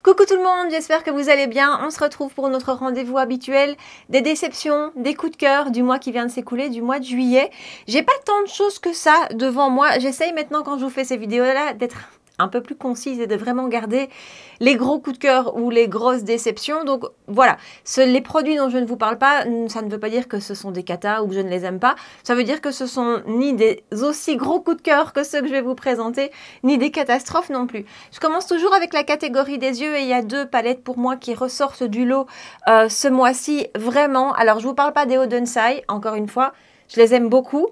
Coucou tout le monde, j'espère que vous allez bien. On se retrouve pour notre rendez-vous habituel des déceptions, des coups de cœur du mois qui vient de s'écouler, du mois de juillet. J'ai pas tant de choses que ça devant moi. J'essaye maintenant quand je vous fais ces vidéos-là d'être un peu plus concise et de vraiment garder les gros coups de cœur ou les grosses déceptions. Donc voilà, les produits dont je ne vous parle pas, ça ne veut pas dire que ce sont des catas ou que je ne les aime pas. Ça veut dire que ce sont ni des aussi gros coups de cœur que ceux que je vais vous présenter, ni des catastrophes non plus. Je commence toujours avec la catégorie des yeux et il y a deux palettes pour moi qui ressortent du lot ce mois-ci, vraiment. Alors je ne vous parle pas des Odensai, encore une fois, je les aime beaucoup.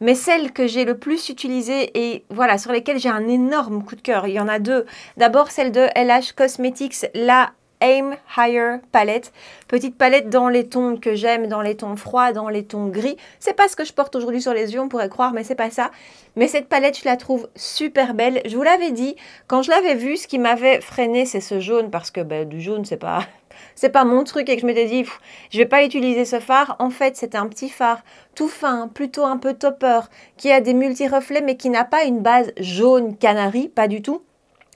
Mais celles que j'ai le plus utilisées et voilà, sur lesquelles j'ai un énorme coup de cœur, il y en a deux. D'abord, celle de LH Cosmetics, la Aim Higher palette. Petite palette dans les tons que j'aime, dans les tons froids, dans les tons gris. C'est pas ce que je porte aujourd'hui sur les yeux, on pourrait croire, mais c'est pas ça. Mais cette palette, je la trouve super belle. Je vous l'avais dit, quand je l'avais vue, ce qui m'avait freiné, c'est ce jaune, parce que du jaune, c'est pas mon truc et que je m'étais dit, je vais pas utiliser ce phare. En fait, c'est un petit phare tout fin, plutôt un peu topper, qui a des multi-reflets, mais qui n'a pas une base jaune canari, pas du tout.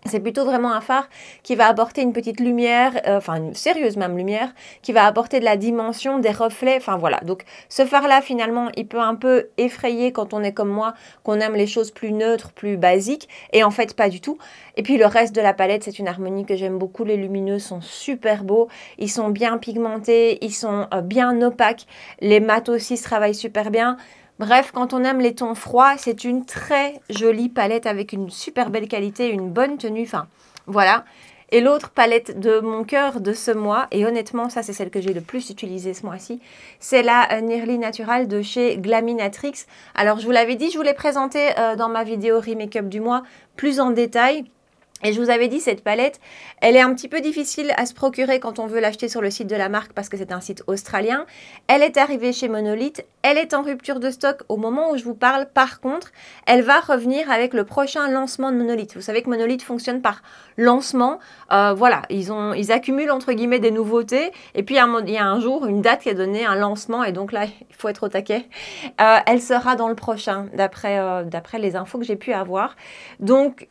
C'est plutôt vraiment un phare qui va apporter une petite lumière, enfin une sérieuse même lumière, qui va apporter de la dimension, des reflets, enfin voilà. Donc ce phare-là, finalement, il peut un peu effrayer quand on est comme moi, qu'on aime les choses plus neutres, plus basiques, et en fait pas du tout. Et puis le reste de la palette, c'est une harmonie que j'aime beaucoup. Les lumineux sont super beaux, ils sont bien pigmentés, ils sont bien opaques. Les mat aussi se travaillent super bien. Bref, quand on aime les tons froids, c'est une très jolie palette avec une super belle qualité, une bonne tenue, enfin voilà. Et l'autre palette de mon cœur de ce mois, et honnêtement, ça c'est celle que j'ai le plus utilisée ce mois-ci, c'est la Nearly Natural de chez Glaminatrix. Alors je vous l'avais dit, je vous l'ai présentée dans ma vidéo Remake-up du mois, plus en détail. Et je vous avais dit, cette palette, elle est un petit peu difficile à se procurer quand on veut l'acheter sur le site de la marque parce que c'est un site australien. Elle est arrivée chez Monolith, elle est en rupture de stock au moment où je vous parle. Par contre, elle va revenir avec le prochain lancement de Monolith. Vous savez que Monolith fonctionne par lancement. Voilà, ils accumulent entre guillemets des nouveautés. Et puis il y a un jour, une date qui est donnée, un lancement. Et donc là, il faut être au taquet. Elle sera dans le prochain, d'après les infos que j'ai pu avoir. Donc,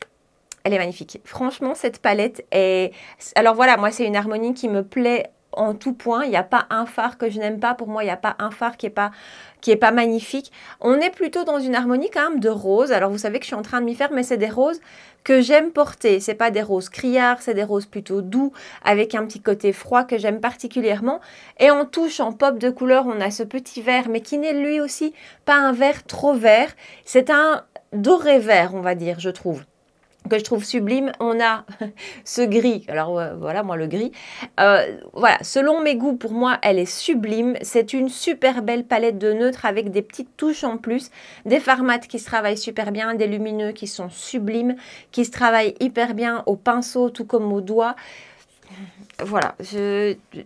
elle est magnifique. Franchement, cette palette est... Alors voilà, moi, c'est une harmonie qui me plaît en tout point. Il n'y a pas un phare que je n'aime pas. Pour moi, il n'y a pas un phare qui est pas magnifique. On est plutôt dans une harmonie quand même de roses. Alors, vous savez que je suis en train de m'y faire, mais c'est des roses que j'aime porter. C'est pas des roses criards, c'est des roses plutôt doux, avec un petit côté froid que j'aime particulièrement. Et en touche, en pop de couleur, on a ce petit vert, mais qui n'est lui aussi pas un vert trop vert. C'est un doré vert, on va dire, je trouve, que je trouve sublime. On a ce gris, alors voilà, moi le gris, voilà, selon mes goûts, pour moi, elle est sublime. C'est une super belle palette de neutres avec des petites touches en plus, des fards mat qui se travaillent super bien, des lumineux qui sont sublimes, qui se travaillent hyper bien au pinceau, tout comme au doigt. Voilà,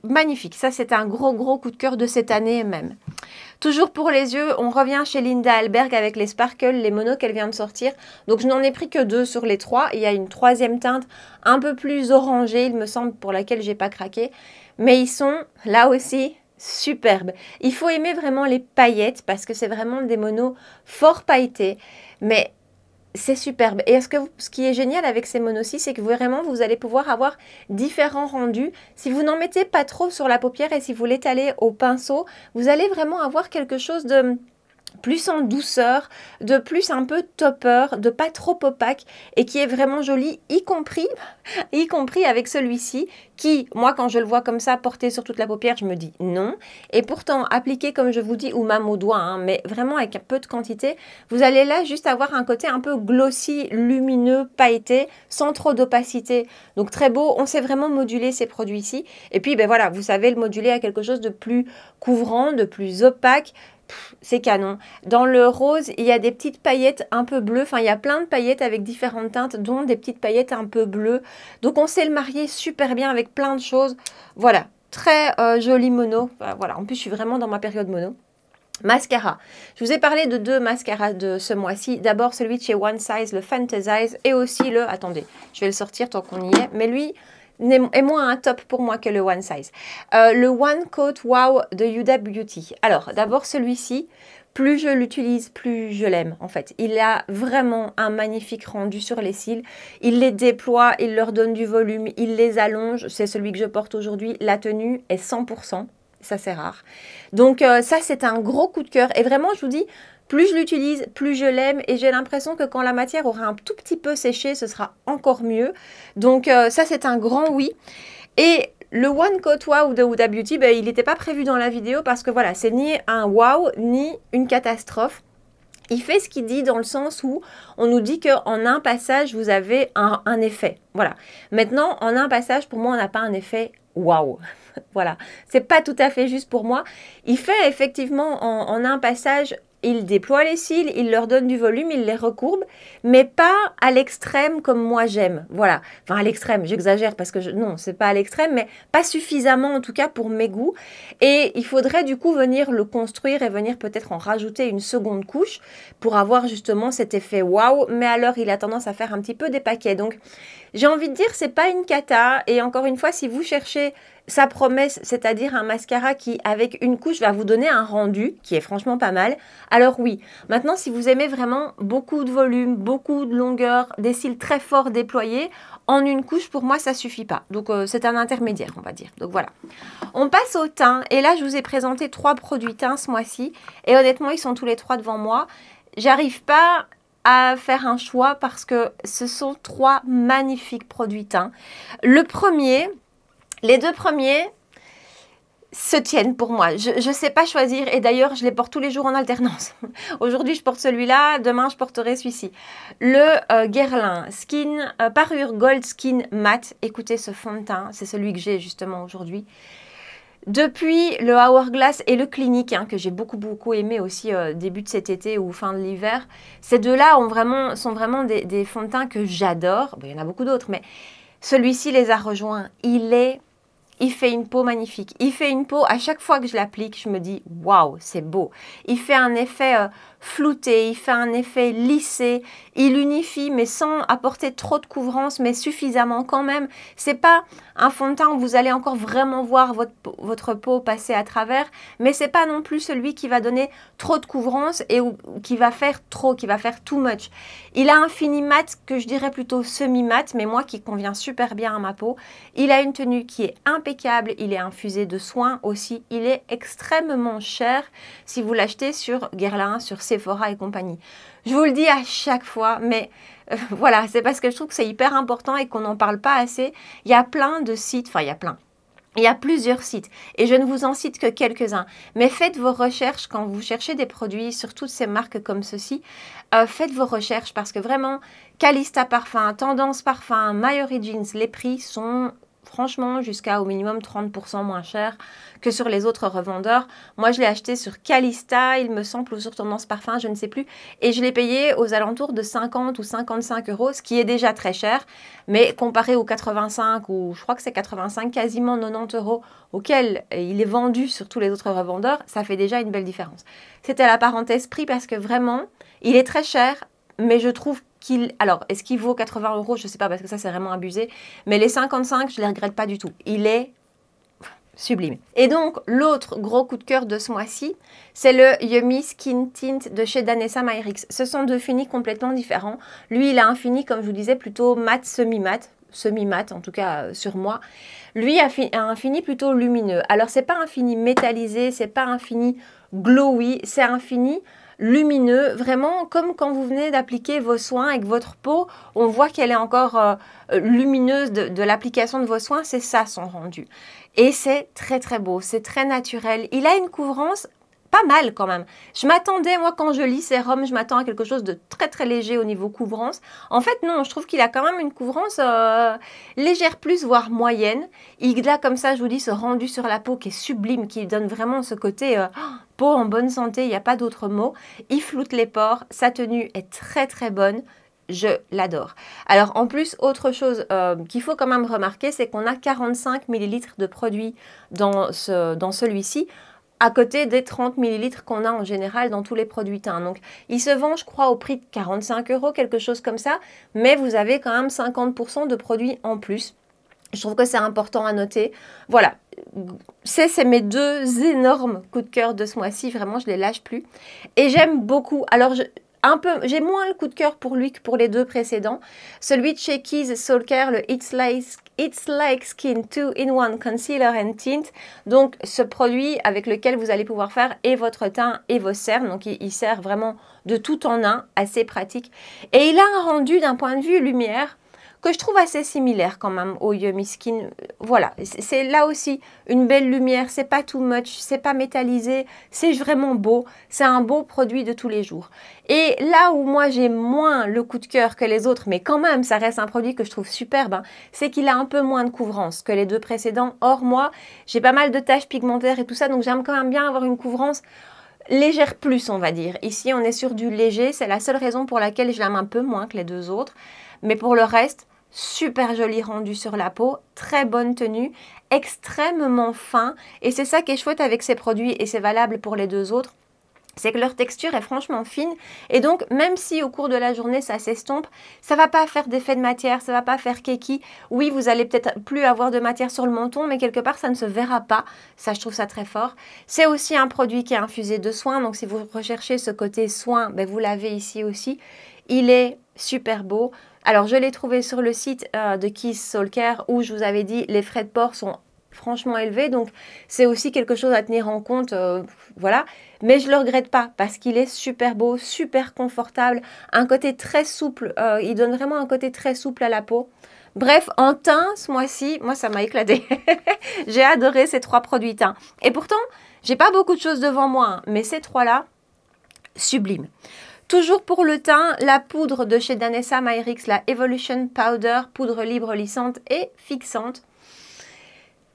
magnifique. Ça, c'est un gros coup de cœur de cette année même. Toujours pour les yeux, on revient chez Linda Alberg avec les sparkles, les monos qu'elle vient de sortir. Donc, je n'en ai pris que 2 sur les 3. Il y a une troisième teinte un peu plus orangée, il me semble, pour laquelle j'ai pas craqué. Mais ils sont, là aussi, superbes. Il faut aimer vraiment les paillettes parce que c'est vraiment des monos fort pailletés. Mais... c'est superbe. Et ce qui est génial avec ces monos-ci, c'est que vraiment, vous allez pouvoir avoir différents rendus. Si vous n'en mettez pas trop sur la paupière et si vous l'étalez au pinceau, vous allez vraiment avoir quelque chose de plus en douceur, de plus un peu topper, de pas trop opaque et qui est vraiment joli, y compris avec celui-ci qui, moi, quand je le vois comme ça, porté sur toute la paupière, je me dis non. Et pourtant, appliqué, comme je vous dis, ou même au doigt, hein, mais vraiment avec un peu de quantité, vous allez là juste avoir un côté un peu glossy, lumineux, pailleté, sans trop d'opacité. Donc, très beau. On sait vraiment moduler ces produits-ci. Et puis, ben voilà, vous savez le moduler à quelque chose de plus couvrant, de plus opaque. C'est canon. Dans le rose, il y a des petites paillettes un peu bleues. Enfin, il y a plein de paillettes avec différentes teintes, dont des petites paillettes un peu bleues. Donc, on sait le marier super bien avec plein de choses. Voilà, très joli mono. Enfin, voilà, en plus, je suis vraiment dans ma période mono. Mascara. Je vous ai parlé de 2 mascaras de ce mois-ci. D'abord, celui de chez One Size, le Fantasize, et aussi le... Attendez, je vais le sortir tant qu'on y est. Mais lui... est moins un top pour moi que le One Size. Le One Coat Wow de Huda Beauty. Alors, d'abord celui-ci, plus je l'utilise, plus je l'aime en fait. Il a vraiment un magnifique rendu sur les cils. Il les déploie, il leur donne du volume, il les allonge. C'est celui que je porte aujourd'hui. La tenue est 100%. Ça, c'est rare. Donc ça, c'est un gros coup de cœur. Et vraiment, je vous dis, plus je l'utilise, plus je l'aime. Et j'ai l'impression que quand la matière aura un tout petit peu séché, ce sera encore mieux. Donc ça, c'est un grand oui. Et le One Coat Wow de Huda Beauty, ben, il n'était pas prévu dans la vidéo parce que voilà, c'est ni un wow, ni une catastrophe. Il fait ce qu'il dit dans le sens où on nous dit qu'en un passage, vous avez un effet. Voilà. Maintenant, en un passage, pour moi, on n'a pas un effet waouh. Voilà. C'est pas tout à fait juste pour moi. Il fait effectivement en un passage, il déploie les cils, il leur donne du volume, il les recourbe, mais pas à l'extrême comme moi j'aime. Voilà. Enfin, à l'extrême, j'exagère parce que non, c'est pas à l'extrême, mais pas suffisamment en tout cas pour mes goûts. Et il faudrait du coup venir le construire et venir peut-être en rajouter une seconde couche pour avoir justement cet effet waouh. Mais alors, il a tendance à faire un petit peu des paquets. Donc, j'ai envie de dire, c'est pas une cata. Et encore une fois, si vous cherchez sa promesse, c'est-à-dire un mascara qui, avec une couche, va vous donner un rendu qui est franchement pas mal, alors oui. Maintenant, si vous aimez vraiment beaucoup de volume, beaucoup de longueur, des cils très forts déployés, en une couche, pour moi, ça suffit pas. Donc, c'est un intermédiaire, on va dire. Donc, voilà. On passe au teint. Et là, je vous ai présenté 3 produits teints ce mois-ci. Et honnêtement, ils sont tous les 3 devant moi. J'arrive pas à faire un choix parce que ce sont 3 magnifiques produits teints. Le premier... Les 2 premiers se tiennent pour moi. Je ne sais pas choisir et d'ailleurs, je les porte tous les jours en alternance. Aujourd'hui, je porte celui-là, demain, je porterai celui-ci. Le Guerlain Skin Parure Gold Skin Matte. Écoutez ce fond de teint, c'est celui que j'ai justement aujourd'hui. Depuis le Hourglass et le Clinique, hein, que j'ai beaucoup aimé aussi début de cet été ou fin de l'hiver, ces deux-là sont vraiment des fonds de teint que j'adore. Bon, il y en a beaucoup d'autres, mais celui-ci les a rejoints. Il fait une peau magnifique. Il fait une peau, à chaque fois que je l'applique, je me dis « Waouh, c'est beau ». Il fait un effet flouté, il fait un effet lissé. Il unifie, mais sans apporter trop de couvrance, mais suffisamment quand même. C'est pas un fond de teint où vous allez encore vraiment voir votre peau passer à travers, mais c'est pas non plus celui qui va donner trop de couvrance et qui va faire too much. Il a un fini mat que je dirais plutôt semi-mat, mais moi qui convient super bien à ma peau. Il a une tenue qui est impeccable, il est infusé de soins aussi. Il est extrêmement cher si vous l'achetez sur Guerlain, sur Sephora et compagnie. Je vous le dis à chaque fois, mais voilà, c'est parce que je trouve que c'est hyper important et qu'on n'en parle pas assez. Il y a plein de sites, enfin il y a plusieurs sites et je ne vous en cite que quelques-uns. Mais faites vos recherches quand vous cherchez des produits sur toutes ces marques comme ceci. Faites vos recherches parce que vraiment, Calista Parfum, Tendance Parfum, My Origins, les prix sont franchement jusqu'à au minimum 30% moins cher que sur les autres revendeurs. Moi, je l'ai acheté sur Calista, il me semble, ou sur Tendance Parfum, je ne sais plus. Et je l'ai payé aux alentours de 50 ou 55 euros, ce qui est déjà très cher. Mais comparé aux 85, ou je crois que c'est 85, quasiment 90 euros, auquel il est vendu sur tous les autres revendeurs, ça fait déjà une belle différence. C'était la parenthèse prix parce que vraiment, il est très cher, mais je trouve alors, est-ce qu'il vaut 80 euros? Je ne sais pas, parce que ça, c'est vraiment abusé. Mais les 55, je ne les regrette pas du tout. Il est sublime. Et donc, l'autre gros coup de cœur de ce mois-ci, c'est le Yummy Skin Tint de chez Danessa Myricks. Ce sont 2 finis complètement différents. Lui, il a un fini, comme je vous disais, plutôt mat, semi-mat, en tout cas sur moi. Lui a un fini plutôt lumineux. Alors, c'est pas un fini métallisé, c'est pas un fini glowy, c'est un fini lumineux, vraiment comme quand vous venez d'appliquer vos soins avec votre peau, on voit qu'elle est encore lumineuse de l'application de vos soins, c'est ça son rendu. Et c'est très beau, c'est très naturel. Il a une couvrance pas mal quand même. Je m'attendais, moi quand je lis sérum, je m'attends à quelque chose de très léger au niveau couvrance. En fait non, je trouve qu'il a quand même une couvrance légère plus, voire moyenne. Il a comme ça, je vous dis, ce rendu sur la peau qui est sublime, qui donne vraiment ce côté peau en bonne santé, il n'y a pas d'autre mot. Il floute les pores, sa tenue est très bonne. Je l'adore. Alors en plus, autre chose qu'il faut quand même remarquer, c'est qu'on a 45 ml de produit dans celui-ci, à côté des 30 ml qu'on a en général dans tous les produits teints. Donc, il se vend, je crois, au prix de 45 euros, quelque chose comme ça, mais vous avez quand même 50% de produits en plus. Je trouve que c'est important à noter. Voilà, c'est mes deux énormes coups de cœur de ce mois-ci. Vraiment, je les lâche plus. Et j'aime beaucoup. Alors, j'ai moins le coup de cœur pour lui que pour les deux précédents. Celui de chez Keys Soul Care, le It's Like Skin 2-in-1 Concealer and Tint. Donc, ce produit avec lequel vous allez pouvoir faire et votre teint et vos cernes. Donc, il sert vraiment de tout en un, assez pratique. Et il a un rendu d'un point de vue lumière que je trouve assez similaire quand même au Yummy Skin. Voilà, c'est là aussi une belle lumière, c'est pas too much, c'est pas métallisé, c'est vraiment beau, c'est un beau produit de tous les jours. Et là où moi j'ai moins le coup de cœur que les autres, mais quand même ça reste un produit que je trouve superbe, hein, c'est qu'il a un peu moins de couvrance que les deux précédents. Or moi, j'ai pas mal de taches pigmentaires et tout ça, donc j'aime quand même bien avoir une couvrance légère plus, on va dire. Ici, on est sur du léger, c'est la seule raison pour laquelle je l'aime un peu moins que les deux autres. Mais pour le reste, super joli rendu sur la peau, très bonne tenue, extrêmement fin. Et c'est ça qui est chouette avec ces produits, et c'est valable pour les deux autres, c'est que leur texture est franchement fine. Et donc, même si au cours de la journée, ça s'estompe, ça va pas faire d'effet de matière, ça va pas faire keki. Oui, vous allez peut-être plus avoir de matière sur le menton, mais quelque part, ça ne se verra pas. Ça, je trouve ça très fort. C'est aussi un produit qui est infusé de soin. Donc, si vous recherchez ce côté soin, ben, vous l'avez ici aussi. Il est super beau. Alors, je l'ai trouvé sur le site de Keys Soul Care où je vous avais dit les frais de port sont franchement élevés. Donc, c'est aussi quelque chose à tenir en compte. Voilà. Mais je ne le regrette pas parce qu'il est super beau, super confortable. Un côté très souple. Il donne vraiment un côté très souple à la peau. Bref, en teint, ce mois-ci, moi, ça m'a éclaté. J'ai adoré ces trois produits teints. Et pourtant, j'ai pas beaucoup de choses devant moi. Hein, mais ces trois-là, sublimes. Toujours pour le teint, la poudre de chez Danessa Myricks, la Evolution Powder, poudre libre lissante et fixante.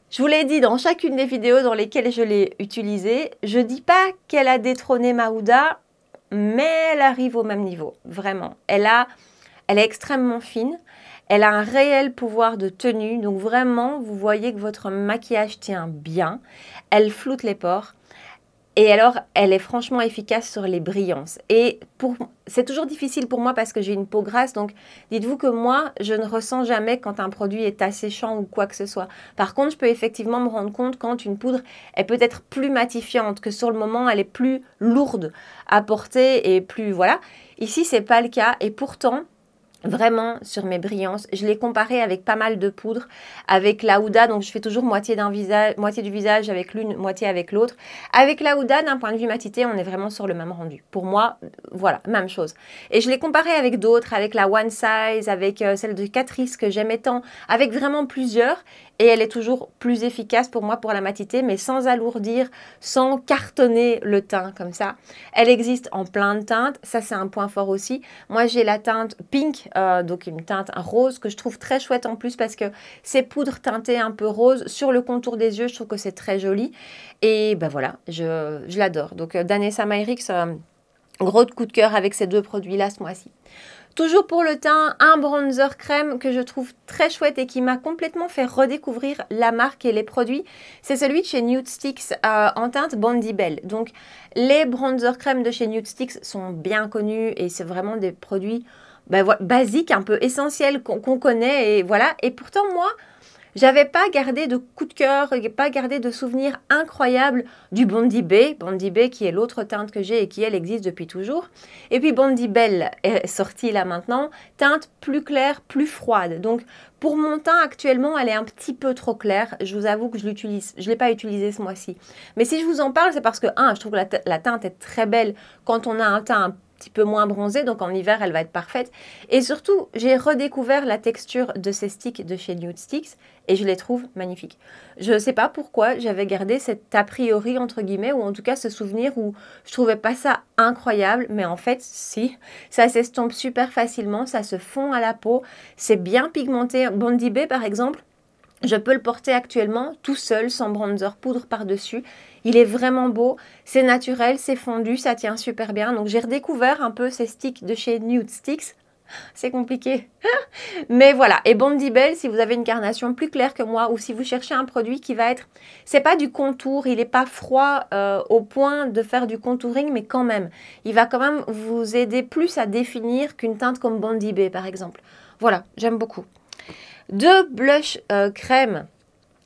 Je vous l'ai dit dans chacune des vidéos dans lesquelles je l'ai utilisée, je ne dis pas qu'elle a détrôné ma Huda, mais elle arrive au même niveau, vraiment. Elle est extrêmement fine, elle a un réel pouvoir de tenue, donc vraiment, vous voyez que votre maquillage tient bien, elle floute les pores. Et alors, elle est franchement efficace sur les brillances. Et c'est toujours difficile pour moi parce que j'ai une peau grasse. Donc, dites-vous que moi, je ne ressens jamais quand un produit est asséchant ou quoi que ce soit. Par contre, je peux effectivement me rendre compte quand une poudre est peut-être plus matifiante, que sur le moment, elle est plus lourde à porter et plus... Voilà. Ici, c'est pas le cas. Et pourtant... Vraiment sur mes brillances, je l'ai comparé avec pas mal de poudres, avec la Huda, donc je fais toujours moitié du visage avec l'une, moitié avec l'autre. Avec la Huda, d'un point de vue matité, on est vraiment sur le même rendu. Pour moi, voilà, même chose. Et je l'ai comparé avec d'autres, avec la One Size, avec celle de Catrice que j'aimais tant, avec vraiment plusieurs. Et elle est toujours plus efficace pour moi pour la matité, mais sans alourdir, sans cartonner le teint comme ça. Elle existe en plein de teintes, ça c'est un point fort aussi. Moi j'ai la teinte Pink, donc une teinte rose que je trouve très chouette en plus parce que ces poudres teintées un peu rose sur le contour des yeux, je trouve que c'est très joli. Et ben voilà, je l'adore. Donc Danessa Myricks, gros coup de cœur avec ces deux produits-là ce mois-ci. Toujours pour le teint, un bronzer crème que je trouve très chouette et qui m'a complètement fait redécouvrir la marque et les produits. C'est celui de chez Nude Sticks en teinte Bondi Bell. Donc, les bronzer crème de chez Nude Sticks sont bien connus et c'est vraiment des produits basiques, un peu essentiels qu'on connaît. Et voilà. Et pourtant, moi... j'avais pas gardé de coup de cœur, pas gardé de souvenirs incroyables du Bondi Bay qui est l'autre teinte que j'ai et qui elle existe depuis toujours. Et puis Bondi Bell est sortie là maintenant, teinte plus claire, plus froide. Donc pour mon teint actuellement, elle est un petit peu trop claire. Je vous avoue que je l'ai pas utilisée ce mois-ci. Mais si je vous en parle, c'est parce que je trouve que la teinte est très belle quand on a un teint un petit peu moins bronzé, donc en hiver elle va être parfaite. Et surtout, j'ai redécouvert la texture de ces sticks de chez Nude Sticks et je les trouve magnifiques. Je ne sais pas pourquoi j'avais gardé cet a priori entre guillemets, ou en tout cas ce souvenir où je trouvais pas ça incroyable, mais en fait si, ça s'estompe super facilement, ça se fond à la peau, c'est bien pigmenté. Bondi Bay par exemple, je peux le porter actuellement tout seul, sans bronzer poudre par-dessus. Il est vraiment beau, c'est naturel, c'est fondu, ça tient super bien. Donc j'ai redécouvert un peu ces sticks de chez Nude Sticks. C'est compliqué. Mais voilà, et Bondi Bell, si vous avez une carnation plus claire que moi ou si vous cherchez un produit qui va être... c'est pas du contour, il n'est pas froid au point de faire du contouring, mais quand même, il va quand même vous aider plus à définir qu'une teinte comme Bondi Bay par exemple. Voilà, j'aime beaucoup. Deux blushs crème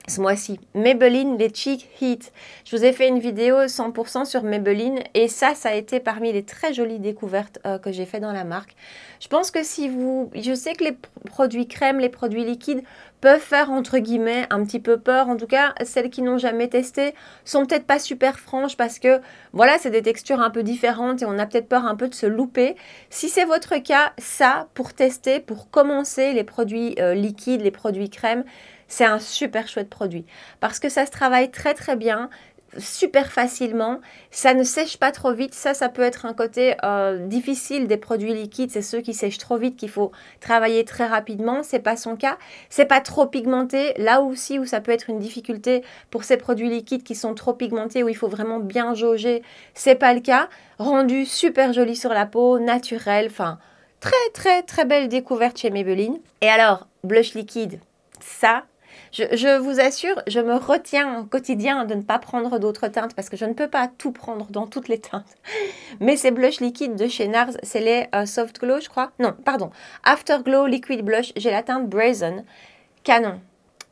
ce mois-ci. Maybelline, les Cheek Heat. Je vous ai fait une vidéo 100% sur Maybelline et ça a été parmi les très jolies découvertes que j'ai fait dans la marque. Je pense que si vous... Je sais que les produits crèmes, les produits liquides peuvent faire entre guillemets un petit peu peur. En tout cas, celles qui n'ont jamais testé sont peut-être pas super franches parce que voilà, c'est des textures un peu différentes et on a peut-être peur un peu de se louper. Si c'est votre cas, ça, pour tester, pour commencer les produits liquides, les produits crèmes, c'est un super chouette produit parce que ça se travaille très très bien, super facilement, ça ne sèche pas trop vite. Ça peut être un côté difficile des produits liquides, c'est ceux qui sèchent trop vite qu'il faut travailler très rapidement. C'est pas son cas, c'est pas trop pigmenté. Là aussi où ça peut être une difficulté pour ces produits liquides qui sont trop pigmentés, où il faut vraiment bien jauger, c'est pas le cas. Rendu super joli sur la peau, naturel, enfin très très très belle découverte chez Maybelline. Et alors, blush liquide, ça... Je vous assure, je me retiens au quotidien de ne pas prendre d'autres teintes parce que je ne peux pas tout prendre dans toutes les teintes. Mais ces blushs liquides de chez NARS, c'est les Soft Glow, je crois. Non, pardon. Afterglow Liquid Blush. J'ai la teinte Brazen. Canon.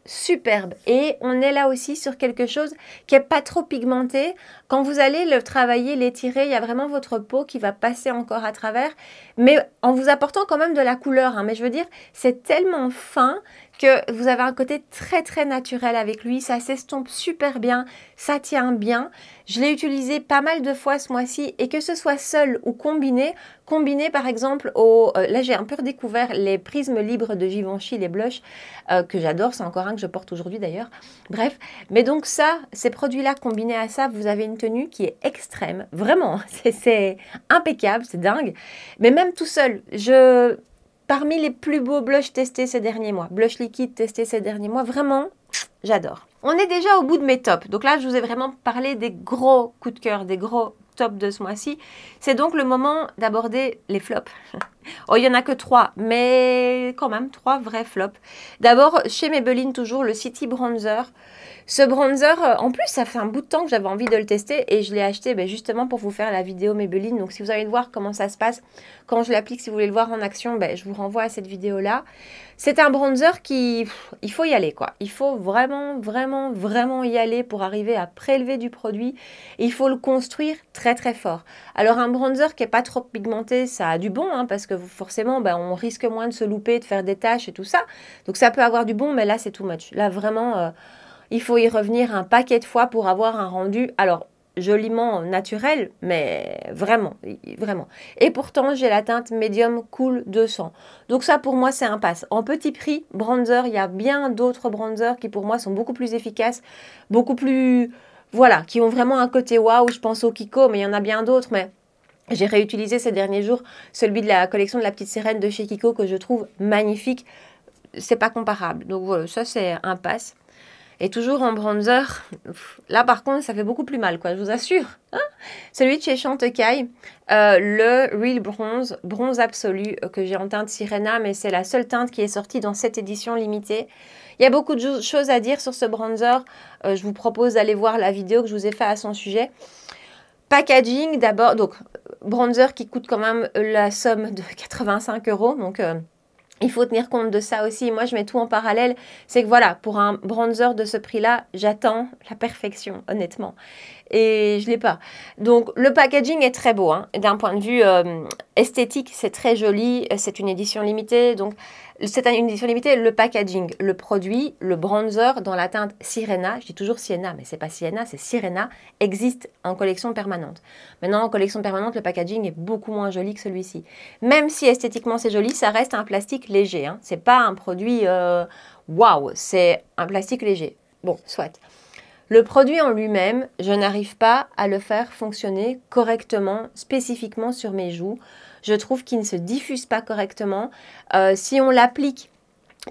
Superbe. Et on est là aussi sur quelque chose qui n'est pas trop pigmenté. Quand vous allez le travailler, l'étirer, il y a vraiment votre peau qui va passer encore à travers, mais en vous apportant quand même de la couleur. Hein. Mais je veux dire, c'est tellement fin que vous avez un côté très très naturel avec lui. Ça s'estompe super bien, ça tient bien. Je l'ai utilisé pas mal de fois ce mois-ci et que ce soit seul ou combiné par exemple au... là j'ai un peu redécouvert les prismes libres de Givenchy, les blushs que j'adore. C'est encore un que je porte aujourd'hui d'ailleurs. Bref, mais donc ça, ces produits-là combinés à ça, vous avez une tenue qui est extrême. Vraiment, c'est impeccable, c'est dingue. Mais même tout seul, parmi les plus beaux blushs testés ces derniers mois, blush liquide testés ces derniers mois, vraiment, j'adore. On est déjà au bout de mes tops. Donc là, je vous ai vraiment parlé des gros coups de cœur, des gros tops de ce mois-ci. C'est donc le moment d'aborder les flops. Oh, il n'y en a que 3, mais quand même 3 vrais flops. D'abord, chez Maybelline, toujours le City Bronzer. Ce bronzer, en plus, ça fait un bout de temps que j'avais envie de le tester et je l'ai acheté justement pour vous faire la vidéo Maybelline. Donc, si vous avez envie de voir comment ça se passe quand je l'applique, si vous voulez le voir en action, je vous renvoie à cette vidéo-là. C'est un bronzer il faut y aller, quoi. Il faut vraiment, vraiment, vraiment y aller pour arriver à prélever du produit. Il faut le construire très, très fort. Alors, un bronzer qui n'est pas trop pigmenté, ça a du bon, hein, parce que forcément, on risque moins de se louper, de faire des taches et tout ça. Donc, ça peut avoir du bon, mais là, c'est too much. Là, vraiment... il faut y revenir un paquet de fois pour avoir un rendu, alors joliment naturel, mais vraiment, vraiment. Et pourtant, j'ai la teinte Medium Cool 200. Donc ça, pour moi, c'est un pass. En petit prix, bronzer, il y a bien d'autres bronzers qui, pour moi, sont beaucoup plus efficaces, beaucoup plus... Voilà, qui ont vraiment un côté waouh. Je pense au Kiko, mais il y en a bien d'autres, mais... J'ai réutilisé ces derniers jours celui de la collection de la petite sirène de chez Kiko que je trouve magnifique. C'est pas comparable. Donc voilà, ça, c'est un pass. Et toujours en bronzer, là par contre ça fait beaucoup plus mal, quoi, je vous assure. Hein, celui de chez Chantecaille, le Real Bronze, bronze absolu, que j'ai en teinte Sirena, mais c'est la seule teinte qui est sortie dans cette édition limitée. Il y a beaucoup de choses à dire sur ce bronzer, je vous propose d'aller voir la vidéo que je vous ai faite à son sujet. Packaging d'abord, donc bronzer qui coûte quand même la somme de 85 €, donc... il faut tenir compte de ça aussi. Moi, je mets tout en parallèle. C'est que voilà, pour un bronzer de ce prix-là, j'attends la perfection, honnêtement. Et je ne l'ai pas. Donc, le packaging est très beau. Hein. D'un point de vue esthétique, c'est très joli. C'est une édition limitée. Donc, c'est une édition limitée. Le packaging, le produit, le bronzer dans la teinte Sirena, je dis toujours Sienna, mais c'est pas Sienna, c'est Sirena, existe en collection permanente. Maintenant, en collection permanente, le packaging est beaucoup moins joli que celui-ci. Même si esthétiquement c'est joli, ça reste un plastique léger. Hein. C'est pas un produit waouh, c'est un plastique léger. Bon, soit. Le produit en lui-même, je n'arrive pas à le faire fonctionner correctement, spécifiquement sur mes joues. Je trouve qu'il ne se diffuse pas correctement. Si on l'applique,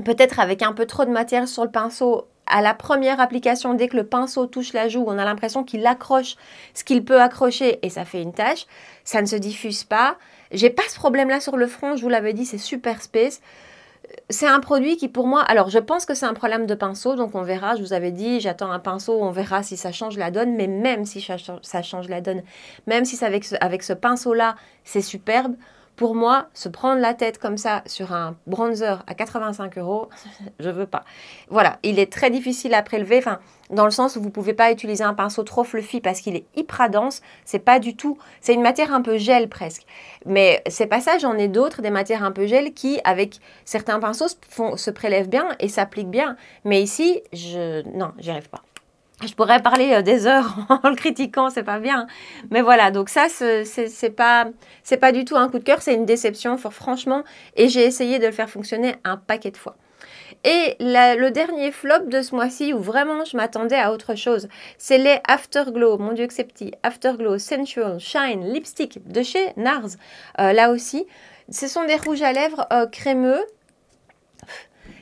peut-être avec un peu trop de matière sur le pinceau, à la première application, dès que le pinceau touche la joue, on a l'impression qu'il accroche ce qu'il peut accrocher et ça fait une tache. Ça ne se diffuse pas. J'ai pas ce problème-là sur le front, je vous l'avais dit, c'est super space. C'est un produit qui pour moi, alors je pense que c'est un problème de pinceau, donc on verra, je vous avais dit, j'attends un pinceau, on verra si ça change la donne, mais même si ça change la donne, même si c'est avec ce pinceau-là, c'est superbe, Pour moi, se prendre la tête comme ça sur un bronzer à 85 €, je veux pas. Voilà, il est très difficile à prélever, enfin, dans le sens où vous pouvez pas utiliser un pinceau trop fluffy parce qu'il est hyper dense. C'est pas du tout, c'est une matière un peu gel presque. Mais c'est pas ça, j'en ai d'autres, des matières un peu gel qui, avec certains pinceaux, se prélèvent bien et s'appliquent bien. Mais ici, non, j'y arrive pas. Je pourrais parler des heures en le critiquant, c'est pas bien. Mais voilà, donc ça, c'est pas du tout un coup de cœur, c'est une déception, franchement. Et j'ai essayé de le faire fonctionner un paquet de fois. Et le dernier flop de ce mois-ci, où vraiment je m'attendais à autre chose, c'est les Afterglow, mon Dieu que c'est petit, Afterglow Sensual Shine Lipstick de chez NARS. Là aussi, ce sont des rouges à lèvres crémeux.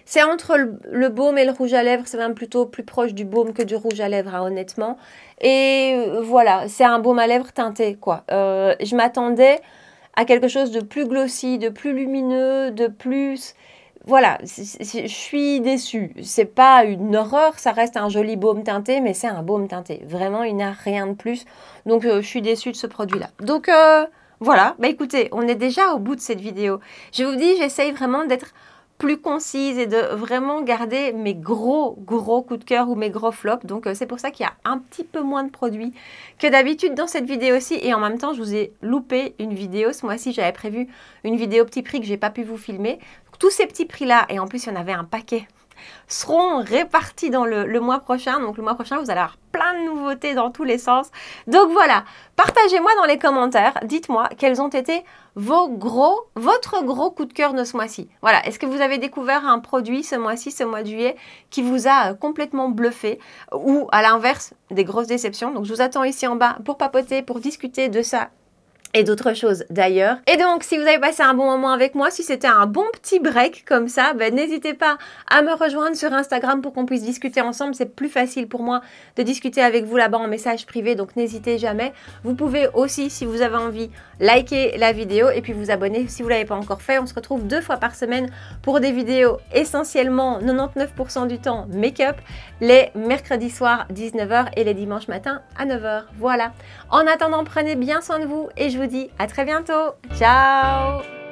C'est entre le baume et le rouge à lèvres, c'est même plutôt plus proche du baume que du rouge à lèvres, hein, honnêtement. Et voilà, c'est un baume à lèvres teinté, quoi. Je m'attendais à quelque chose de plus glossy, de plus lumineux, de plus... Voilà, je suis déçue. C'est pas une horreur, ça reste un joli baume teinté, mais c'est un baume teinté. Vraiment, il n'y a rien de plus. Donc, je suis déçue de ce produit-là. Donc, voilà. Bah écoutez, on est déjà au bout de cette vidéo. Je vous dis, j'essaye vraiment d'être plus concise et de vraiment garder mes gros coups de cœur ou mes gros flops. Donc c'est pour ça qu'il y a un petit peu moins de produits que d'habitude dans cette vidéo-ci. Et en même temps, je vous ai loupé une vidéo. Ce mois-ci, j'avais prévu une vidéo petit prix que j'ai pas pu vous filmer. Donc, tous ces petits prix-là, et en plus, il y en avait un paquet, seront répartis dans le mois prochain. Donc le mois prochain, vous allez avoir plein de nouveautés dans tous les sens. Donc voilà, partagez-moi dans les commentaires, dites-moi quels ont été votre gros coup de cœur de ce mois-ci. Voilà, est-ce que vous avez découvert un produit ce mois-ci, ce mois de juillet, qui vous a complètement bluffé, ou à l'inverse, des grosses déceptions. Donc je vous attends ici en bas pour papoter, pour discuter de ça et d'autres choses d'ailleurs. Et donc, si vous avez passé un bon moment avec moi, si c'était un bon petit break comme ça, ben, n'hésitez pas à me rejoindre sur Instagram pour qu'on puisse discuter ensemble. C'est plus facile pour moi de discuter avec vous là-bas en message privé, donc n'hésitez jamais. Vous pouvez aussi, si vous avez envie, liker la vidéo et puis vous abonner si vous ne l'avez pas encore fait. On se retrouve 2 fois par semaine pour des vidéos essentiellement 99% du temps make-up, les mercredis soirs 19h et les dimanches matins à 9h. Voilà. En attendant, prenez bien soin de vous et je vous dis à très bientôt. Ciao!